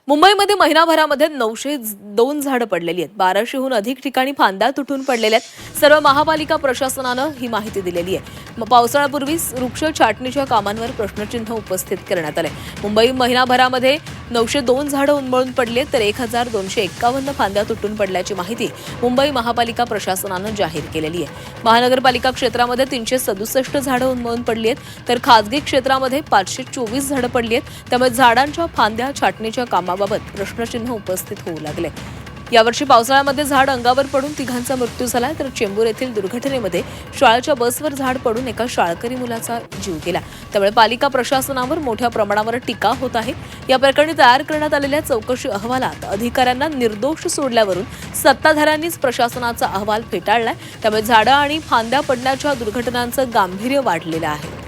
मुंबईमध्ये महिनाभरामध्ये 902 झाडं पडलेली आहेत. 1200हून अधिक ठिकाणी फांद्या तुटून पडलेल्या आहेत. सर्व महापालिका प्रशासनानं ही माहिती दिलेली आहे. पावसाळ्यापूर्वी वृक्ष छाटणीच्या कामांवर प्रश्नचिन्ह उपस्थित करण्यात आले. मुंबई महिनाभरामध्ये 902 झाडं उन्मळून पडली आहेत, तर 1251 फांद्या तुटून पडल्याची माहिती मुंबई महापालिका प्रशासनानं जाहीर केलेली आहे. महानगरपालिका क्षेत्रामध्ये 367 झाडं उन्मळून पडली आहेत, तर खासगी क्षेत्रामध्ये 524 झाडं पडली आहेत. त्यामुळे झाडांच्या फांद्या छाटणीच्या कामाबाबत प्रश्नचिन्ह उपस्थित होऊ लागले. यावर्षी पावसाळ्यामध्ये झाड अंगावर पडून तिघांचा मृत्यू झाला, तर चेंबूर येथील दुर्घटनेमध्ये शाळेच्या बसवर झाड पडून एका शाळकरी मुलाचा जीव गेला. त्यामुळे पालिका प्रशासनावर मोठ्या प्रमाणावर टीका होत आहे. या प्रकरणी तयार करण्यात आलेल्या चौकशी अहवालात अधिकाऱ्यांना निर्दोष सोडल्यावरून सत्ताधाऱ्यांनीच प्रशासनाचा अहवाल फेटाळलाय. त्यामुळे झाडं आणि फांद्या पडण्याच्या दुर्घटनांचं गांभीर्य वाढलेलं आहे.